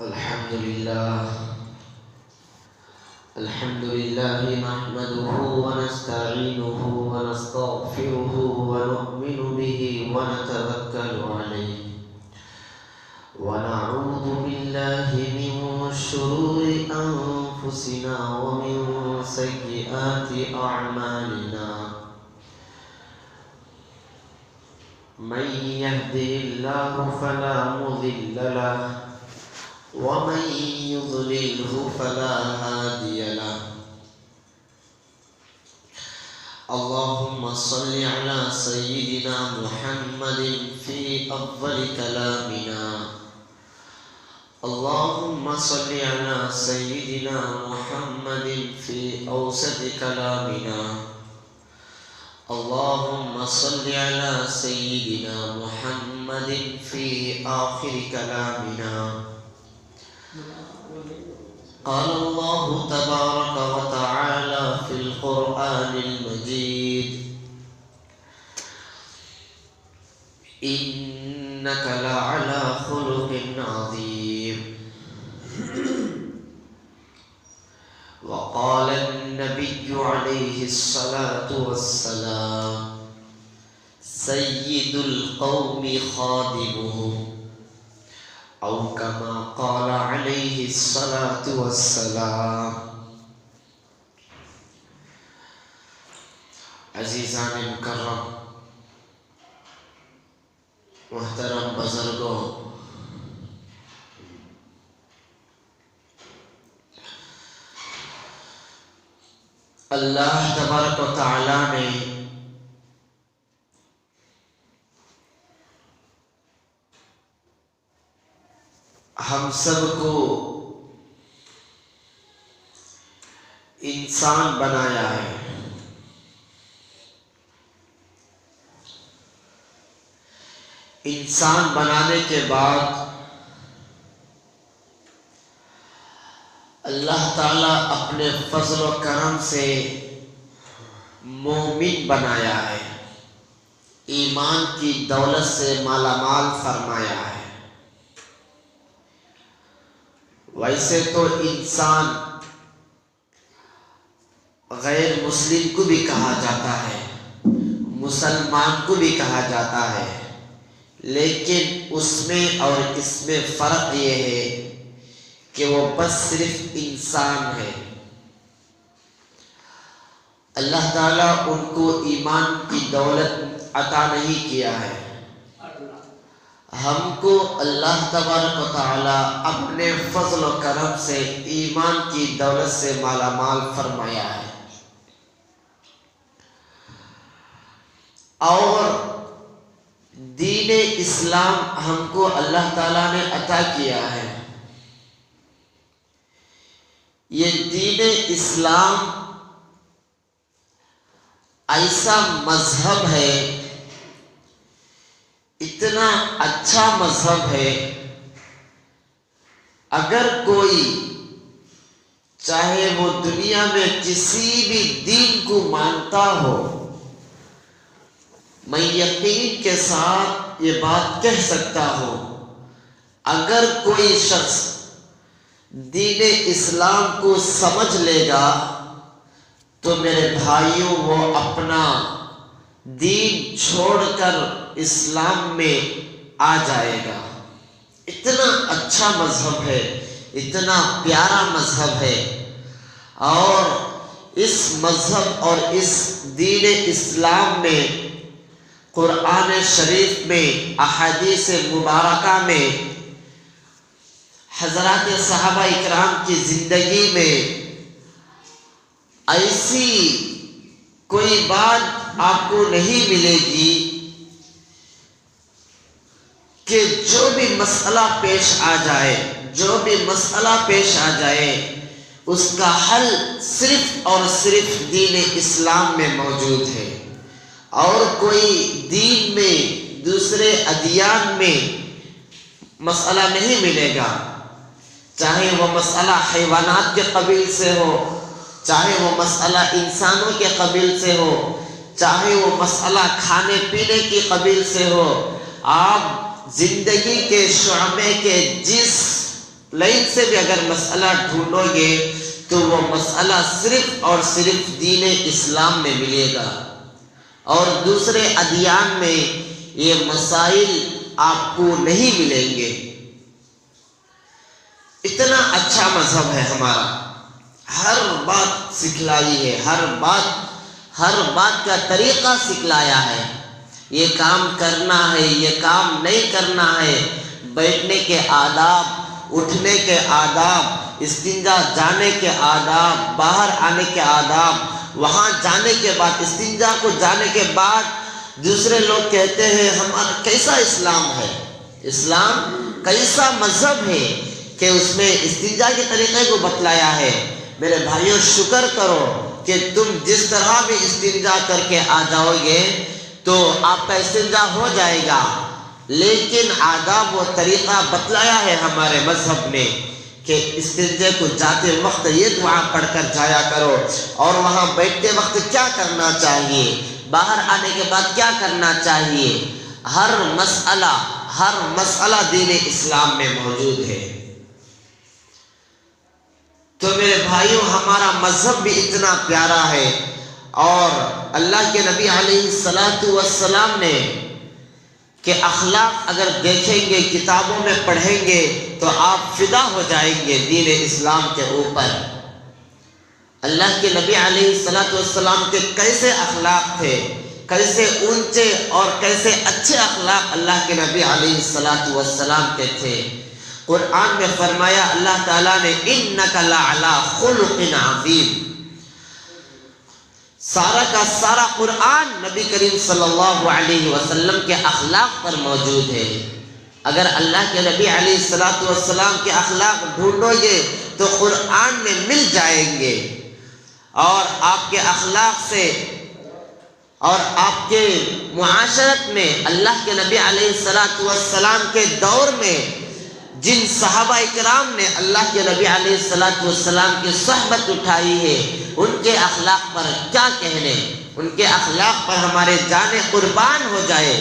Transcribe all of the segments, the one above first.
الحمد لله نحمده ونستعينه ونستغفره ونؤمن به ونتوكل عليه ونعوذ بالله من شرور أنفسنا ومن سيئات أعمالنا من يهده الله فلا مضل له ومن يضلله فلا هادي له اللهم صل على سيدنا محمد في أفضل كلامنا اللهم صل على سيدنا محمد في أوسط كلامنا اللهم صل على سيدنا محمد في آخر كلامنا قال الله تبارك وتعالى في القرآن المجيد إنك لعلى خلق عظيم وقال النبي عليه الصلاة والسلام سيد القوم خادمهم أو كما قال عليه الصلاة والسلام عزیزان مکرم محترم بزرگوں اللہ تبارک و تعالی نے ہم سب کو انسان بنایا ہے انسان بنانے کے بعد اللہ تعالیٰ اپنے فضل و کرم سے مومن بنایا ہے ایمان کی دولت سے مالا مال فرمایا ہے ویسے تو انسان غیر مسلم کو بھی کہا جاتا ہے مسلمان کو بھی کہا جاتا ہے لیکن اس میں اور اس میں فرق یہ ہے کہ وہ بس صرف انسان ہے اللہ تعالیٰ ان کو ایمان کی دولت عطا نہیں کیا ہے ہم کو اللہ تبارک و تعالی اپنے فضل و کرم سے ایمان کی دولت سے مالا مال فرمایا ہے اور دین اسلام ہم کو اللہ تعالی نے عطا کیا ہے یہ دین اسلام ایسا مذہب ہے اتنا اچھا مذہب ہے اگر کوئی چاہے وہ دنیا میں کسی بھی دین کو مانتا ہو میں یقین کے ساتھ یہ بات کہہ سکتا ہوں اگر کوئی شخص دین اسلام کو سمجھ لے گا تو میرے بھائیوں وہ اپنا دین چھوڑ کر اسلام میں آ جائے گا اتنا اچھا مذہب ہے اتنا پیارا مذہب ہے اور اس مذہب اور اس دین اسلام میں قرآن شریف میں احادیث مبارکہ میں حضرات صحابہ اکرام کی زندگی میں ایسی کوئی بات آپ کو نہیں ملے گی کہ جو بھی مسئلہ پیش آ جائے اس کا حل صرف اور صرف دین اسلام میں موجود ہے اور کوئی دین میں دوسرے ادیان میں مسئلہ نہیں ملے گا چاہے وہ مسئلہ حیوانات کے قبیل سے ہو چاہے وہ مسئلہ انسانوں کے قبیل سے ہو چاہے وہ مسئلہ کھانے پینے کی قبیل سے ہو آپ زندگی کے شعبے کے جس لائن سے بھی اگر مسئلہ ڈھونڈو گے تو وہ مسئلہ صرف اور صرف دین اسلام میں ملے گا، اور دوسرے ادیان میں یہ مسائل آپ کو نہیں ملیں گے۔ اتنا اچھا مذہب ہے ہمارا، ہر بات سکھلائی ہے، ہر بات کا طریقہ سکھلایا ہے، یہ کام کرنا ہے، یہ کام نہیں کرنا ہے، بیٹھنے کے آداب، اٹھنے کے آداب، استنجا جانے کے آداب، باہر آنے کے آداب، وہاں جانے کے بعد، استنجا کو جانے کے بعد دوسرے لوگ کہتے ہیں ہمارا کیسا اسلام ہے، اسلام کیسا مذہب ہے کہ اس میں استنجا کے طریقے کو بتلایا ہے۔ میرے بھائیوں، شکر کرو کہ تم جس طرح بھی استنجا کر کے آ جاؤ گے تو آپ کا استنجا ہو جائے گا، لیکن آداب و طریقہ بتلایا ہے ہمارے مذہب نے کہ استنجے کو جاتے وقت یہ دعا پڑھ کر جایا کرو، اور وہاں بیٹھتے وقت کیا کرنا چاہیے، باہر آنے کے بعد کیا کرنا چاہیے، ہر مسئلہ دین اسلام میں موجود ہے۔ تو میرے بھائیوں، ہمارا مذہب بھی اتنا پیارا ہے، اور اللہ کے نبی علیہ السلام نے کہ اخلاق اگر دیکھیں گے، کتابوں میں پڑھیں گے تو آپ فدا ہو جائیں گے دین اسلام کے اوپر۔ اللہ کے نبی علیہ السلام کے کیسے اخلاق تھے، کیسے اونچے اور کیسے اچھے اخلاق اللہ کے نبی علیہ السلام کے تھے۔ قرآن میں فرمایا اللہ تعالیٰ نے اِنَّكَ لَعَلَىٰ خُلُقٍ عَظِيمٍ۔ سارا کا سارا قرآن نبی کریم صلی اللہ علیہ وسلم کے اخلاق پر موجود ہے۔ اگر اللہ کے نبی علیہ السلام کے اخلاق ڈھونڈو گے تو قرآن میں مل جائیں گے، اور آپ کے اخلاق سے اور آپ کے معاشرت میں اللہ کے نبی علیہ السلام کے دور میں جن صحابہ اکرام نے اللہ کے نبی علیہ السلام کی صحبت اٹھائی ہے، ان کے اخلاق پر کیا کہنے، ان کے اخلاق پر ہمارے جانیں قربان ہو جائے۔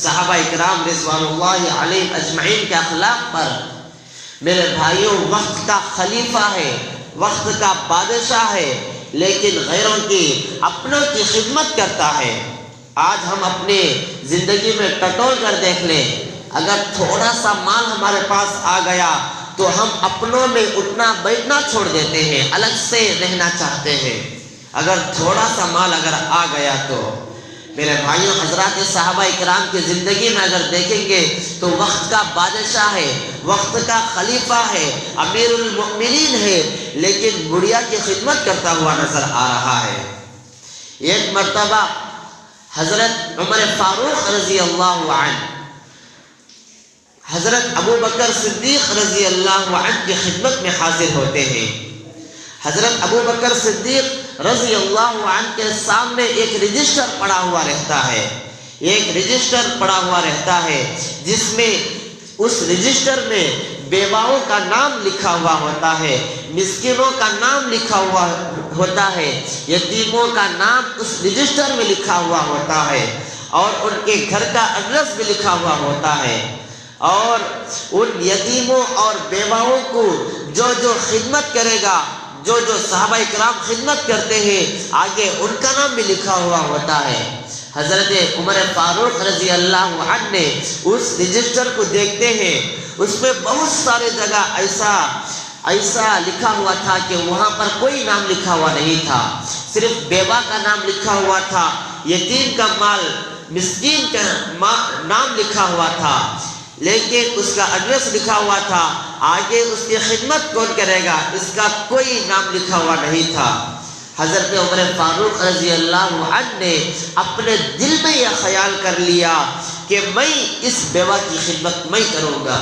صحابہ اکرام رضوان اللہ علیہم اجمعین کے اخلاق پر میرے بھائیوں، وقت کا خلیفہ ہے، وقت کا بادشاہ ہے، لیکن غیروں کی، اپنوں کی خدمت کرتا ہے۔ آج ہم اپنے زندگی میں ٹٹول کر دیکھ لیں، اگر تھوڑا سا مال ہمارے پاس آ گیا تو ہم اپنوں میں اٹھنا بیٹھنا چھوڑ دیتے ہیں، الگ سے رہنا چاہتے ہیں۔ اگر تھوڑا سا مال اگر آ گیا تو میرے بھائیوں، حضرات صحابہ اکرام کی زندگی میں اگر دیکھیں گے تو وقت کا بادشاہ ہے، وقت کا خلیفہ ہے، امیر المؤمنین ہے، لیکن بڑھیا کی خدمت کرتا ہوا نظر آ رہا ہے۔ ایک مرتبہ حضرت عمر فاروق رضی اللہ عنہ حضرت ابو بکر صدیق رضی اللہ عنہ کی خدمت میں حاضر ہوتے ہیں۔ حضرت ابو بکر صدیق رضی اللہ عنہ کے سامنے ایک رجسٹر پڑا ہوا رہتا ہے، ایک رجسٹر پڑا ہوا رہتا ہے جس میں اس رجسٹر میں بیواؤں کا نام لکھا ہوا ہوتا ہے، مسکینوں کا نام لکھا ہوا ہوتا ہے، یتیموں کا نام اس رجسٹر میں لکھا ہوا ہوتا ہے، اور ان کے گھر کا ایڈریس بھی لکھا ہوا ہوتا ہے، اور ان یتیموں اور بیواؤں کو جو خدمت کرے گا، جو صحابہ اکرام خدمت کرتے ہیں، آگے ان کا نام بھی لکھا ہوا ہوتا ہے۔ حضرت عمر فاروق رضی اللہ عنہ نے اس رجسٹر کو دیکھتے ہیں، اس میں بہت سارے جگہ ایسا لکھا ہوا تھا کہ وہاں پر کوئی نام لکھا ہوا نہیں تھا، صرف بیوہ کا نام لکھا ہوا تھا، یتیم کا مال، مسکین کا نام لکھا ہوا تھا، لیکن اس کا ایڈریس لکھا ہوا تھا، آگے اس کی خدمت کون کرے گا اس کا کوئی نام لکھا ہوا نہیں تھا۔ حضرت عمر فاروق رضی اللہ عنہ نے اپنے دل میں یہ خیال کر لیا کہ میں اس بیوہ کی خدمت میں کروں گا۔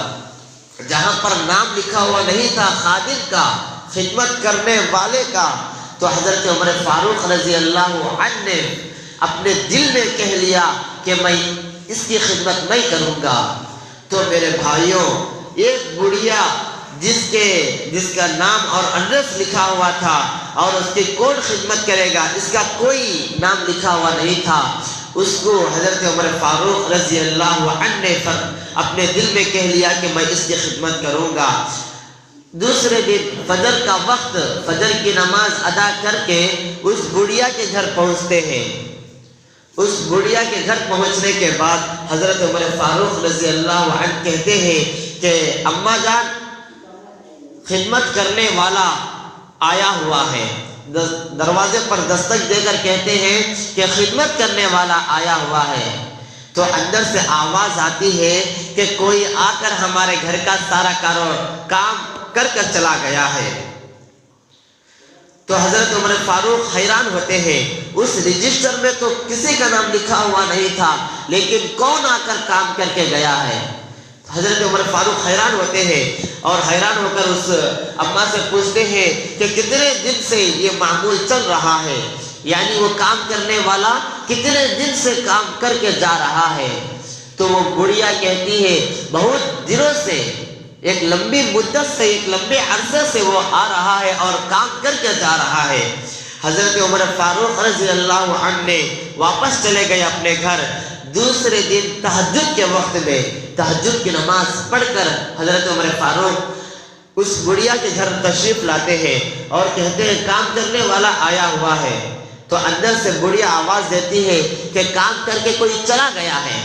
جہاں پر نام لکھا ہوا نہیں تھا خادم کا، خدمت کرنے والے کا، تو حضرت عمر فاروق رضی اللہ عنہ نے اپنے دل میں کہہ لیا کہ میں اس کی خدمت میں کروں گا۔ تو میرے بھائیوں، ایک بڑھیا جس کا نام اور ایڈریس لکھا ہوا تھا اور اس کی کون خدمت کرے گا اس کا کوئی نام لکھا ہوا نہیں تھا، اس کو حضرت عمر فاروق رضی اللہ عنہ نے اپنے دل میں کہہ لیا کہ میں اس کی خدمت کروں گا۔ دوسرے دن فجر کا وقت فجر کی نماز ادا کر کے اس بڑھیا کے گھر پہنچتے ہیں۔ اس بڑھیا کے گھر پہنچنے کے بعد حضرت عمر فاروق رضی اللہ عنہ کہتے ہیں کہ اماں جان، خدمت کرنے والا آیا ہوا ہے۔ دروازے پر دستک دے کر کہتے ہیں کہ خدمت کرنے والا آیا ہوا ہے۔ تو اندر سے آواز آتی ہے کہ کوئی آ کر ہمارے گھر کا سارا کام کر چلا گیا ہے۔ تو حضرت عمر فاروق حیران ہوتے ہیں، اس رجسٹر میں تو کسی کا نام لکھا ہوا نہیں تھا، لیکن کون آ کر کام کر کے گیا ہے؟ حضرت عمر فاروق حیران ہوتے ہیں اور حیران ہو کر اس اماں سے پوچھتے ہیں کہ کتنے دن سے یہ معمول چل رہا ہے، یعنی وہ کام کرنے والا کتنے دن سے کام کر کے جا رہا ہے؟ تو وہ بڑھیا کہتی ہے بہت دنوں سے، ایک لمبی مدت سے، ایک لمبے عرصے سے وہ آ رہا ہے اور کام کر کے جا رہا ہے۔ حضرت عمر فاروق رضی اللہ عنہ نے واپس چلے گئے اپنے گھر۔ دوسرے دن تہجد کے وقت میں تہجد کی نماز پڑھ کر حضرت عمر فاروق اس بڑھیا کے گھر تشریف لاتے ہیں اور کہتے ہیں کام کرنے والا آیا ہوا ہے۔ تو اندر سے بڑھیا آواز دیتی ہے کہ کام کر کے کوئی چلا گیا ہے،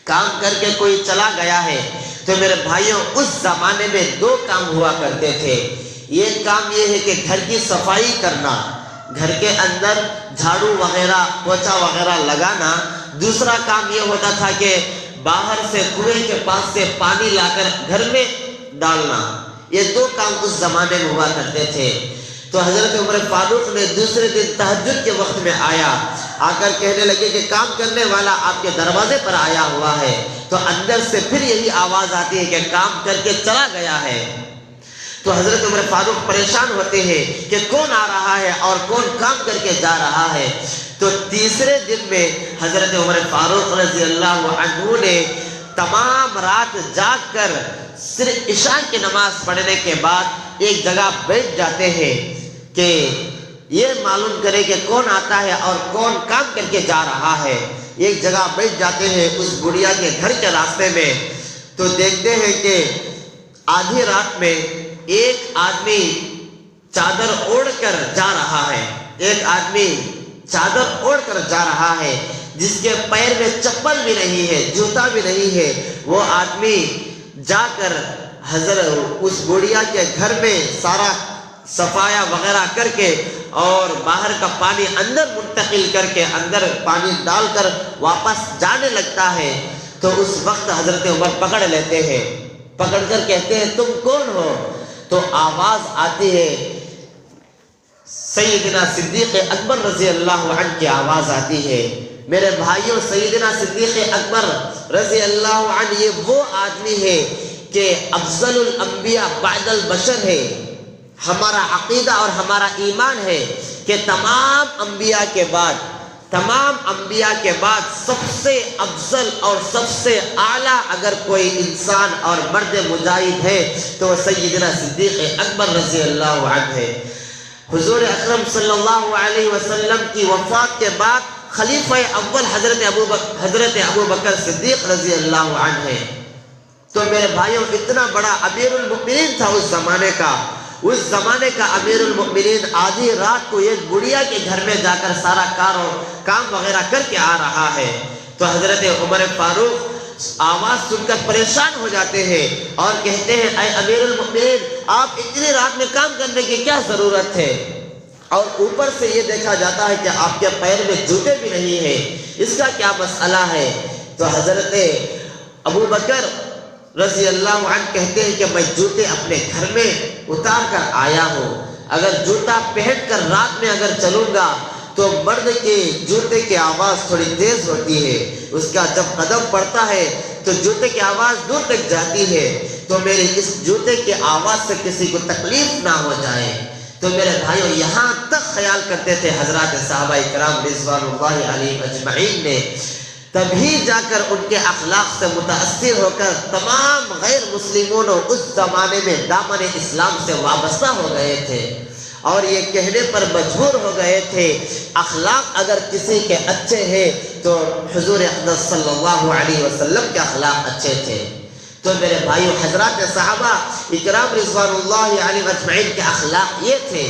کام کر کے کوئی چلا گیا ہے۔ تو میرے بھائیوں، اس زمانے میں دو کام ہوا کرتے تھے۔ یہ کام یہ ہے کہ گھر کی صفائی کرنا، گھر کے اندر جھاڑو وغیرہ پوچھا وغیرہ لگانا۔ دوسرا کام یہ ہوتا تھا کہ باہر سے کنویں کے پاس سے پانی لا کر گھر میں ڈالنا۔ یہ دو کام اس زمانے میں ہوا کرتے تھے۔ تو حضرت عمر فاروق نے دوسرے دن تہجد کے وقت میں آ کر کہنے لگے کہ کام کرنے والا آپ کے دروازے پر آیا ہوا ہے۔ تو اندر سے پھر یہی آواز آتی ہے کہ کام کر کے چلا گیا ہے۔ تو حضرت عمر فاروق پریشان ہوتے ہیں کہ کون آ رہا ہے اور کون کام کر کے جا رہا ہے۔ تو تیسرے دن میں حضرت عمر فاروق رضی اللہ عنہ نے تمام رات جاگ کر صرف عشاء کی نماز پڑھنے کے بعد ایک جگہ بیٹھ جاتے ہیں کہ یہ معلوم کرے کہ کون آتا ہے اور کون کام کر کے جا رہا ہے۔ ایک جگہ بیٹھ جاتے ہیں اس بڑھیا کے گھر کے راستے میں۔ تو دیکھتے ہیں کہ آدھی رات میں ایک آدمی چادر اوڑھ کر جا رہا ہے، ایک آدمی چادر اوڑھ کر جا رہا ہے، جس کے پیر میں چپل بھی نہیں ہے، جوتا بھی نہیں ہے۔ وہ آدمی جا کر حضرت اس بڑھیا کے گھر میں سارا صفایا وغیرہ کر کے اور باہر کا پانی اندر منتقل کر کے اندر پانی ڈال کر واپس جانے لگتا ہے۔ تو اس وقت حضرت عمر پکڑ لیتے ہیں، پکڑ کر کہتے ہیں تم کون ہو؟ تو آواز آتی ہے، سیدنا صدیق اکبر رضی اللہ عنہ کی آواز آتی ہے۔ میرے بھائیوں، سیدنا صدیق اکبر رضی اللہ عنہ یہ وہ آدمی ہے کہ افضل الانبیاء بعد البشر ہے۔ ہمارا عقیدہ اور ہمارا ایمان ہے کہ تمام انبیاء کے بعد سب سے افضل اور سب سے اعلیٰ اگر کوئی انسان اور مرد مجاہد ہے تو وہ سیدنا صدیق اکبر رضی اللہ عنہ ہے۔ حضور اکرم صلی اللہ علیہ وسلم کی وفات کے بعد خلیفہ اول حضرت ابو بکر صدیق رضی اللہ عنہ ہے۔ تو میرے بھائیوں، اتنا بڑا امیر المؤمنین تھا اس زمانے کا امیر المؤمنین آدھی رات کو ایک بڑھیا کے گھر میں جا کر سارا کام وغیرہ کر کے آ رہا ہے۔ تو حضرت عمر فاروق آواز سن کر پریشان ہو جاتے ہیں اور کہتے ہیں اے امیر المؤمنین، آپ اتنی رات میں کام کرنے کی کیا ضرورت ہے؟ اور اوپر سے یہ دیکھا جاتا ہے کہ آپ کے پیر میں جوتے بھی نہیں ہیں، اس کا کیا مسئلہ ہے؟ تو حضرت ابو بکر رضی اللہ عنہ کہتے ہیں کہ میں جوتے اپنے گھر میں اتار کر آیا ہوں، اگر جوتا پہن کر رات میں اگر چلوں گا تو مرد کے جوتے کی آواز تھوڑی تیز ہوتی ہے، اس کا جب قدم پڑتا ہے تو جوتے کی آواز دور تک جاتی ہے، تو میرے اس جوتے کی آواز سے کسی کو تکلیف نہ ہو جائے۔ تو میرے بھائیوں، یہاں تک خیال کرتے تھے حضرات صحابہ کرام رضوان اللہ علیہم اجمعین نے، تبھی جا کر ان کے اخلاق سے متاثر ہو کر تمام غیر مسلمون اس زمانے میں دامن اسلام سے وابستہ ہو گئے تھے اور یہ کہنے پر مجبور ہو گئے تھے اخلاق اگر کسی کے اچھے ہیں تو حضور اقدس صلی اللہ علیہ وسلم کے اخلاق اچھے تھے۔ تو میرے بھائیو، حضرات صحابہ اکرام رضوان اللہ علیہم اجمعین کے اخلاق یہ تھے۔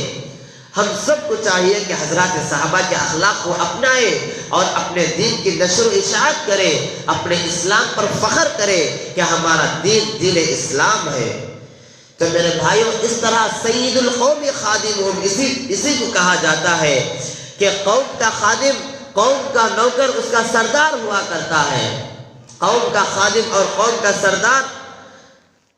ہم سب کو چاہیے کہ حضرات صحابہ کے اخلاق کو اپنائے اور اپنے دین کی نشر و اشاعت کرے، اپنے اسلام پر فخر کرے کہ ہمارا دین دین اسلام ہے۔ تو میرے بھائیوں، اس طرح سید القوم خادمہم، اسی کو کہا جاتا ہے کہ قوم کا خادم، قوم کا نوکر اس کا سردار ہوا کرتا ہے۔ قوم کا خادم اور قوم کا سردار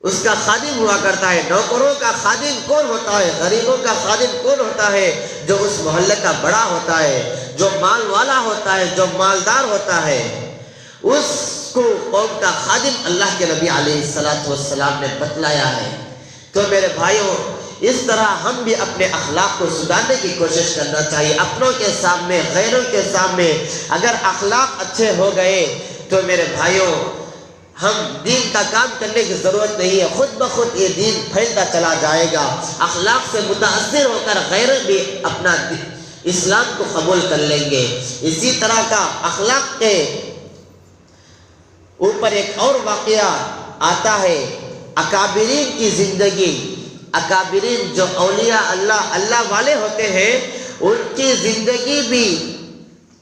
اس کا خادم ہوا کرتا ہے۔ نوکروں کا خادم کون ہوتا ہے؟ غریبوں کا خادم کون ہوتا ہے؟ جو اس محلے کا بڑا ہوتا ہے، جو مال والا ہوتا ہے، جو مالدار ہوتا ہے، اس کو قوم کا خادم اللہ کے نبی علیہ السلام نے بتلایا ہے۔ تو میرے بھائیوں، اس طرح ہم بھی اپنے اخلاق کو سدھارنے کی کوشش کرنا چاہیے، اپنوں کے سامنے، غیروں کے سامنے۔ اگر اخلاق اچھے ہو گئے تو میرے بھائیوں، ہم دین کا کام کرنے کی ضرورت نہیں ہے، خود بخود یہ دین پھیلتا چلا جائے گا۔ اخلاق سے متاثر ہو کر غیر بھی اپنا اسلام کو قبول کر لیں گے۔ اسی طرح کا اخلاق کے اوپر ایک اور واقعہ آتا ہے، اکابرین کی زندگی۔ اکابرین جو اولیاء اللہ والے ہوتے ہیں، ان کی زندگی بھی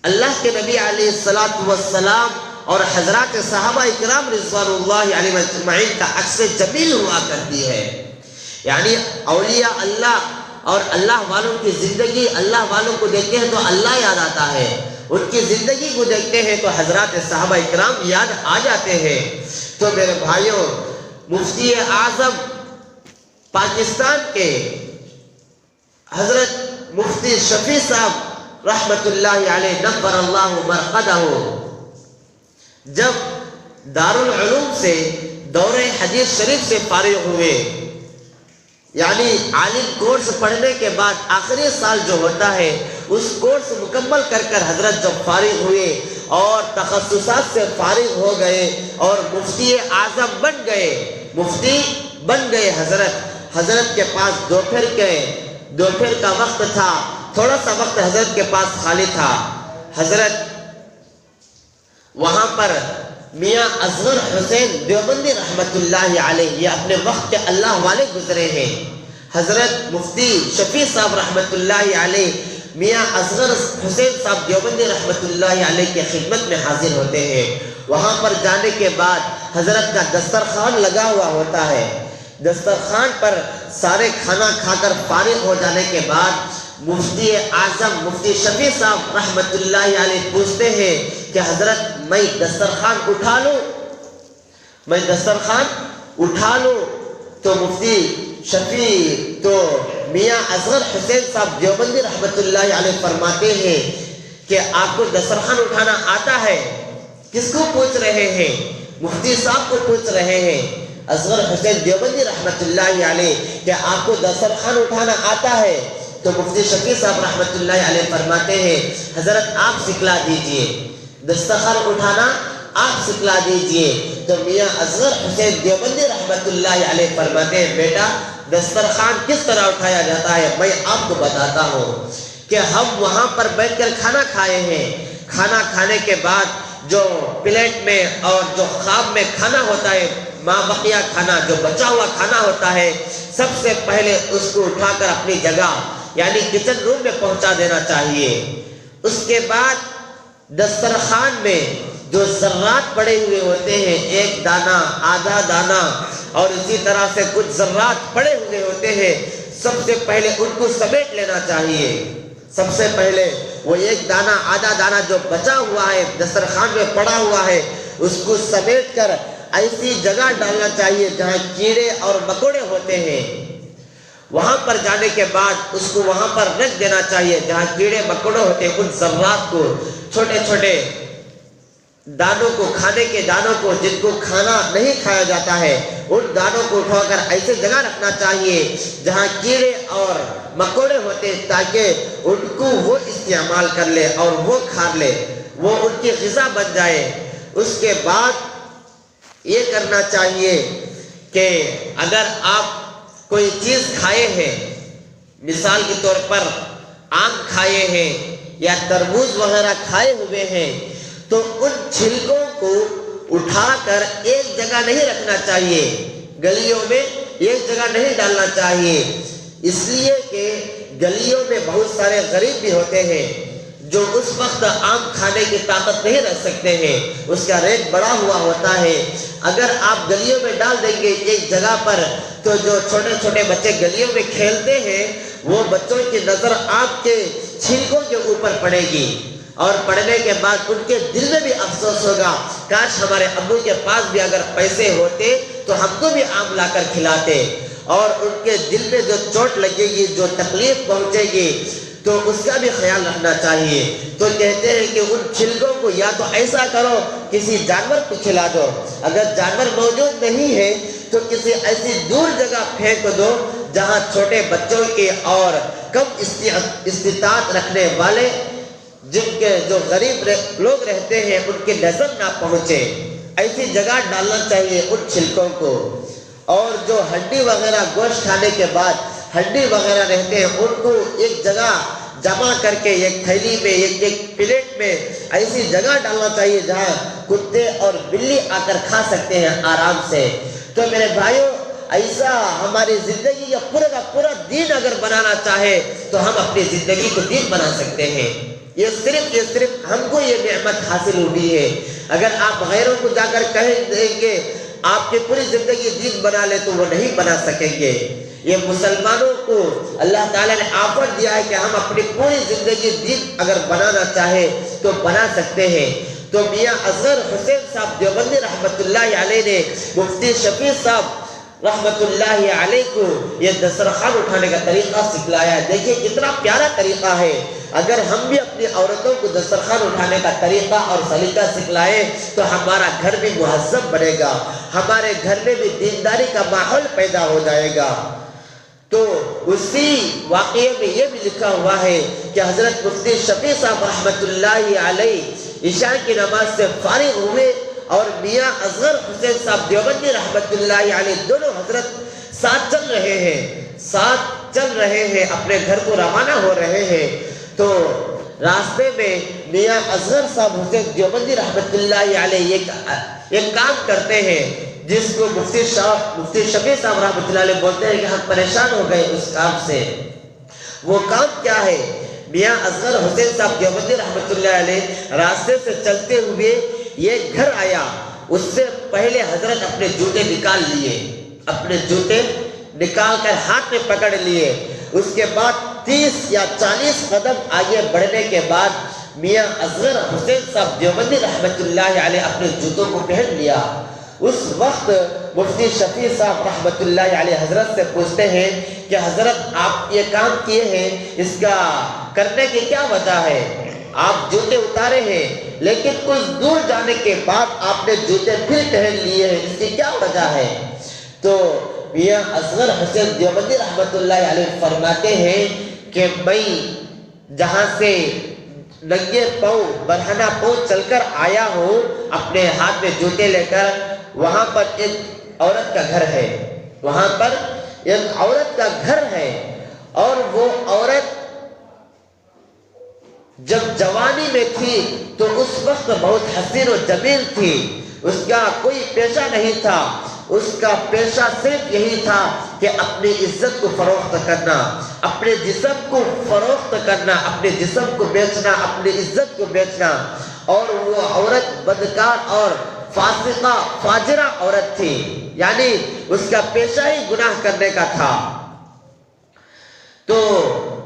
اللہ کے نبی علیہ السلام اور حضرات صحابہ اکرام رضوان اللہ علیہم اجمعین کا عکس جمیل ہوا کرتی ہے۔ یعنی اولیاء اللہ اور اللہ والوں کی زندگی، اللہ والوں کو دیکھتے ہیں تو اللہ یاد آتا ہے، ان کی زندگی کو دیکھتے ہیں تو حضرات صحابہ اکرام یاد آ جاتے ہیں۔ تو میرے بھائیوں، مفتی اعظم پاکستان کے حضرت مفتی شفیع صاحب رحمت اللہ علیہ نور اللہ مرقدہ جب دارالعلوم سے دورہ حدیث شریف سے فارغ ہوئے، یعنی عالم کورس پڑھنے کے بعد آخری سال جو ہوتا ہے، اس کورس مکمل کر حضرت جب فارغ ہوئے اور تخصصات سے فارغ ہو گئے اور مفتی اعظم مفتی بن گئے، حضرت کے پاس دوپہر کا وقت تھا، تھوڑا سا وقت حضرت کے پاس خالی تھا۔ حضرت وہاں پر میاں اصغر حسین دیوبندی رحمت اللہ علیہ، یہ اپنے وقت کے اللہ والے گزرے ہیں۔ حضرت مفتی شفیع صاحب رحمت اللہ علیہ میاں اصغر حسین صاحب دیوبندی رحمت اللہ علیہ کی خدمت میں حاضر ہوتے ہیں۔ وہاں پر جانے کے بعد حضرت کا دسترخوان لگا ہوا ہوتا ہے۔ دسترخوان پر سارے کھانا کھا کر فارغ ہو جانے کے بعد مفتی اعظم مفتی شفیع صاحب رحمت اللہ علیہ پوچھتے ہیں کہ حضرت میں دسترخوان اٹھا لوں؟ تو مفتی شفیع تو میاں اصغر حسین صاحب دیوبندی رحمت اللہ علیہ فرماتے ہیں کہ آپ کو دسترخوان اٹھانا آتا ہے؟ کس کو پوچھ رہے ہیں؟ مفتی صاحب کو پوچھ رہے ہیں، اصغر حسین دیوبندی رحمت اللہ علیہ، کہ آپ کو دسترخوان اٹھانا آتا ہے؟ تو مفتی شفیع صاحب رحمت اللہ علیہ فرماتے ہیں، حضرت آپ سکھلا دیجئے، دسترخوان اٹھانا آپ سکھلا دیجئے۔ تو میاں اصغر حسین دیوبندی رحمت اللہ علیہ فرماتے ہیں، بیٹا دسترخوان کس طرح اٹھایا جاتا ہے میں آپ کو بتاتا ہوں کہ ہم وہاں پر بیٹھ کر کھانا کھائے ہیں، کھانا کھانے کے بعد جو پلیٹ میں اور جو خواب میں کھانا ہوتا ہے، ماں بقیہ کھانا، جو بچا ہوا کھانا ہوتا ہے، سب سے پہلے اس کو اٹھا کر اپنی جگہ یعنی کچن روم میں پہنچا دینا چاہیے۔ اس کے بعد دسترخوان میں جو ذرات پڑے ہوئے ہوتے ہیں، ایک دانہ، آدھا دانہ اور اسی طرح سے کچھ ذرات پڑے ہوئے ہوتے ہیں، سب سے پہلے ان کو سمیٹ لینا چاہیے۔ سب سے پہلے وہ ایک دانہ، آدھا دانہ جو بچا ہوا ہے دسترخوان میں پڑا ہوا ہے، اس کو سمیٹ کر ایسی جگہ ڈالنا چاہیے جہاں کیڑے اور مکوڑے ہوتے ہیں۔ وہاں پر جانے کے بعد اس کو وہاں پر رکھ دینا چاہیے جہاں کیڑے مکوڑے ہوتے ہیں۔ ان ذرات کو، چھوٹے چھوٹے دانوں کو، کھانے کے دانوں کو جن کو کھانا نہیں کھایا جاتا ہے، ان دانوں کو اٹھا کر ایسے جگہ رکھنا چاہیے جہاں کیڑے اور مکوڑے ہوتے ہیں، تاکہ ان کو وہ استعمال کر لے اور وہ کھا لے، وہ ان کی غذا بن جائے۔ اس کے بعد یہ کرنا چاہیے کہ اگر آپ کوئی چیز کھائے ہیں، مثال کے طور پر آم کھائے ہیں یا تربوز وغیرہ کھائے ہوئے ہیں، تو ان چھلکوں کو اٹھا کر ایک جگہ نہیں رکھنا چاہیے، گلیوں میں ایک جگہ نہیں ڈالنا چاہیے، اس لیے کہ گلیوں میں بہت سارے غریب بھی ہوتے ہیں جو اس وقت آم کھانے کی طاقت نہیں رکھ سکتے ہیں، اس کا ریٹ بڑا ہوا ہوتا ہے۔ اگر آپ گلیوں میں ڈال دیں گے ایک جگہ پر، تو جو چھوٹے چھوٹے بچے گلیوں میں کھیلتے ہیں وہ بچوں کی نظر آپ کے چھلکوں کے اوپر پڑے گی، اور پڑھنے کے بعد ان کے دل میں بھی افسوس ہوگا، کاش ہمارے ابو کے پاس بھی اگر پیسے ہوتے تو ہم کو بھی آم لا کر کھلاتے، اور ان کے دل میں جو چوٹ لگے گی، جو تکلیف پہنچے گی، تو اس کا بھی خیال رکھنا چاہیے۔ تو کہتے ہیں کہ ان چھلکوں کو یا تو ایسا کرو کسی جانور کو کھلا دو، اگر جانور موجود نہیں ہے تو کسی ایسی دور جگہ پھینک دو جہاں چھوٹے بچوں کے اور کم استطاعت رکھنے والے، جن کے جو غریب لوگ رہتے ہیں، ان کی نظر نہ پہنچے، ایسی جگہ ڈالنا چاہیے ان چھلکوں کو۔ اور جو ہڈی وغیرہ گوشت کھانے کے بعد ہڈی وغیرہ رہتے ہیں، ان کو ایک جگہ جمع کر کے ایک تھیلی میں، ایک پلیٹ میں ایسی جگہ ڈالنا چاہیے جہاں کتے اور بلی آ کر کھا سکتے ہیں آرام سے۔ تو میرے بھائیوں، ایسا ہماری زندگی کا پورا دین اگر بنانا چاہے تو ہم اپنی زندگی کو دین بنا سکتے ہیں۔ یہ صرف ہم کو یہ نعمت حاصل ہوئی ہے۔ اگر آپ غیروں کو جا کر کہیں دیں گے آپ کی پوری زندگی دین بنا لے تو وہ نہیں بنا سکیں گے۔ یہ مسلمانوں کو اللہ تعالیٰ نے آفر دیا ہے کہ ہم اپنی پوری زندگی دین اگر بنانا چاہے تو بنا سکتے ہیں۔ تو میاں اصغر حسین صاحب دیوبندی رحمت اللہ علیہ نے مفتی شفیع صاحب رحمت اللہ علیہ کو یہ دسترخوان اٹھانے کا طریقہ سکھلایا ہے۔ دیکھیں کتنا پیارا طریقہ ہے۔ اگر ہم بھی اپنی عورتوں کو دسترخوان اٹھانے کا طریقہ اور سلیقہ سکھلائیں تو ہمارا گھر بھی مہذب بنے گا، ہمارے گھر میں بھی دینداری کا ماحول پیدا ہو جائے گا۔ تو اسی واقعے میں یہ بھی لکھا ہوا ہے کہ حضرت مفتی شفیع صاحب رحمت اللہ علیہ عشاء کی نماز سے فارغ ہوئے اور میاں اصغر حسین صاحب دیوبندی رحمت اللہ علیہ دونوں حضرت ساتھ چل رہے ہیں، اپنے گھر کو روانہ ہو رہے ہیں۔ تو راستے میں میاں اصغر صاحب حسین دیوبندی رحمت اللہ علیہ ایک کام کرتے ہیں جس کو مفتی شفیع صاحب رحمت اللہ علیہ بولتے ہیں کہ ہم پریشان ہو گئے اس کام سے۔ وہ کام کیا ہے؟ میاں اصغر حسین صاحب دیوبندی رحمت اللہ علیہ راستے سے چلتے ہوئے یہ گھر آیا، اس سے پہلے حضرت اپنے جوتے نکال لیے، اپنے جوتے نکال کر ہاتھ میں پکڑ لیے۔ اس کے بعد 30 یا 40 قدم آگے بڑھنے کے بعد میاں اصغر حسین صاحب دیوبندی رحمت اللہ علیہ اپنے جوتوں کو پہن لیا۔ اس وقت مفتی شفیع صاحب رحمت اللہ علیہ حضرت سے پوچھتے ہیں کہ حضرت آپ یہ کام کیے ہیں، اس کا کرنے کی کیا وجہ ہے؟ آپ جوتے اتارے ہیں لیکن کچھ دور جانے کے بعد آپ نے جوتے پھر پہن لیے ہیں، اس کی کیا وجہ ہے؟ تو میاں اصغر حسین دیوبندی رحمت اللہ علیہ فرماتے ہیں کہ میں جہاں سے ننگے پاؤں برہنہ پاؤں چل کر آیا ہوں اپنے ہاتھ میں جوتے لے کر، وہاں پر ایک عورت کا گھر ہے، وہاں پر ایک عورت کا گھر ہے، اور وہ عورت جب جوانی میں تھی تو اس وقت بہت حسین و جمیل تھی، اس کا کوئی پیشہ نہیں تھا، اس کا پیشہ صرف یہی تھا کہ اپنی عزت کو فروخت کرنا، اپنے جسم کو فروخت کرنا، اپنے جسم کو بیچنا، اپنی عزت کو بیچنا۔ اور وہ عورت بدکار اور فاسقہ فاجرہ عورت تھی، یعنی اس کا پیشہ ہی گناہ کرنے کا تھا۔ تو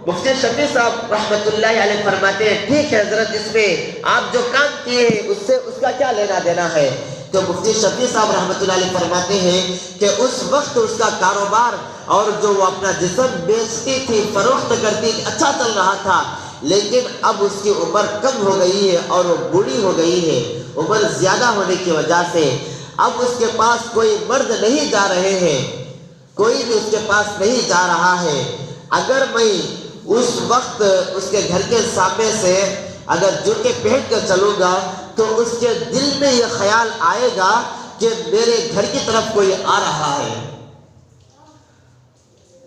مفتی شفیع صاحب رحمت اللہ علیہ فرماتے ہیں ٹھیک ہے حضرت، اس میں آپ جو کام کیے ہیں اس سے اس کا کیا لینا دینا ہے؟ تو مفتی شفیع صاحب رحمت اللہ علیہ فرماتے ہیں کہ اس وقت اس کا کاروبار اور جو وہ اپنا جسم بیچتی تھی، فروخت کرتی تھی، اچھا چل رہا تھا، لیکن اب اس کی عمر کم ہو گئی ہے اور وہ بوڑھی ہو گئی ہے۔ عمر زیادہ ہونے کی وجہ سے اب اس کے پاس کوئی مرد نہیں جا رہے ہیں، کوئی بھی اس کے پاس نہیں جا رہا ہے۔ اگر میں اس وقت اس کے گھر کے سامنے سے اگر جوتے پہن کر چلوں گا تو اس کے دل میں یہ خیال آئے گا کہ میرے گھر کی طرف کوئی آ رہا ہے۔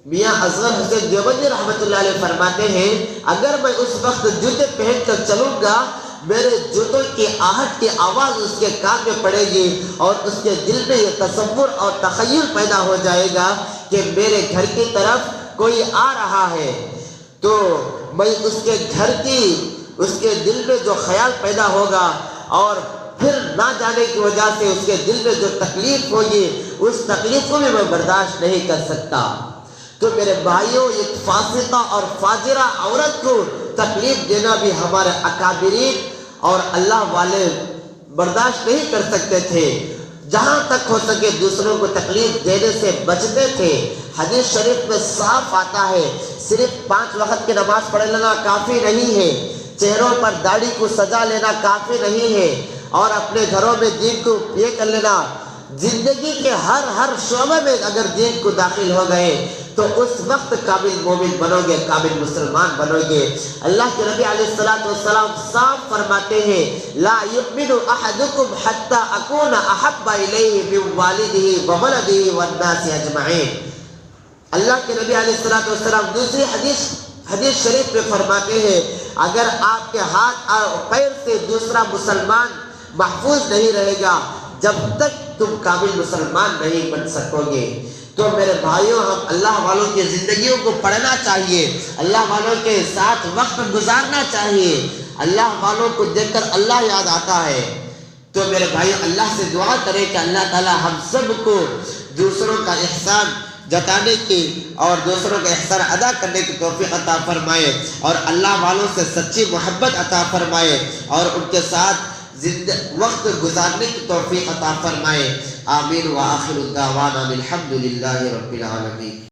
میاں اصغر حسین دیوبندی رحمت اللہ علیہ فرماتے ہیں اگر میں اس وقت جوتے پہن کر چلوں گا میرے جوتوں کی آہٹ کی آواز اس کے کان میں پڑے گی اور اس کے دل میں یہ تصور اور تخیل پیدا ہو جائے گا کہ میرے گھر کی طرف کوئی آ رہا ہے، تو میں اس کے گھر کی، اس کے دل میں جو خیال پیدا ہوگا اور پھر نہ جانے کی وجہ سے اس کے دل میں جو تکلیف ہوگی، اس تکلیف کو بھی میں برداشت نہیں کر سکتا۔ تو میرے بھائیوں، ایک فاسقہ اور فاجرہ عورت کو تکلیف دینا بھی ہمارے اکابرین اور اللہ والے برداشت نہیں کر سکتے تھے، جہاں تک ہو سکے دوسروں کو تکلیف دینے سے بچتے تھے۔ حدیث شریف میں صاف آتا ہے، صرف 5 وقت کی نماز پڑھ لینا کافی نہیں ہے، چہروں پر داڑھی کو سجا لینا کافی نہیں ہے، اور اپنے گھروں میں دین کو یہ کر لینا، زندگی کے ہر شعبے میں اگر دین کو داخل ہو گئے تو اس وقت کامل مومن بنو گے، کامل مسلمان بنو گے۔ اللہ کے نبی علیہ السلام صاف فرماتے ہیں، لا یؤمن احدکم حتی اکون احب الیہ من والدہ وولدہ والناس اجمعین۔ اللہ کے نبی علیہ السلام دوسری حدیث شریف میں فرماتے ہیں، اگر آپ کے ہاتھ اور پیر سے دوسرا مسلمان محفوظ نہیں رہے گا، جب تک تم کامل مسلمان نہیں بن سکو گے۔ تو میرے بھائیوں، ہم اللہ والوں کی زندگیوں کو پڑھنا چاہیے، اللہ والوں کے ساتھ وقت گزارنا چاہیے، اللہ والوں کو دیکھ کر اللہ یاد آتا ہے۔ تو میرے بھائیوں، اللہ سے دعا کریں کہ اللہ تعالی ہم سب کو دوسروں کا احسان جتانے کی اور دوسروں کا احسان ادا کرنے کی توفیق عطا فرمائے، اور اللہ والوں سے سچی محبت عطا فرمائے، اور ان کے ساتھ وقت گزارنے کی توفیق عطا فرمائے۔ آمین۔ وآخر الدعوانا الحمد للہ رب العالمین۔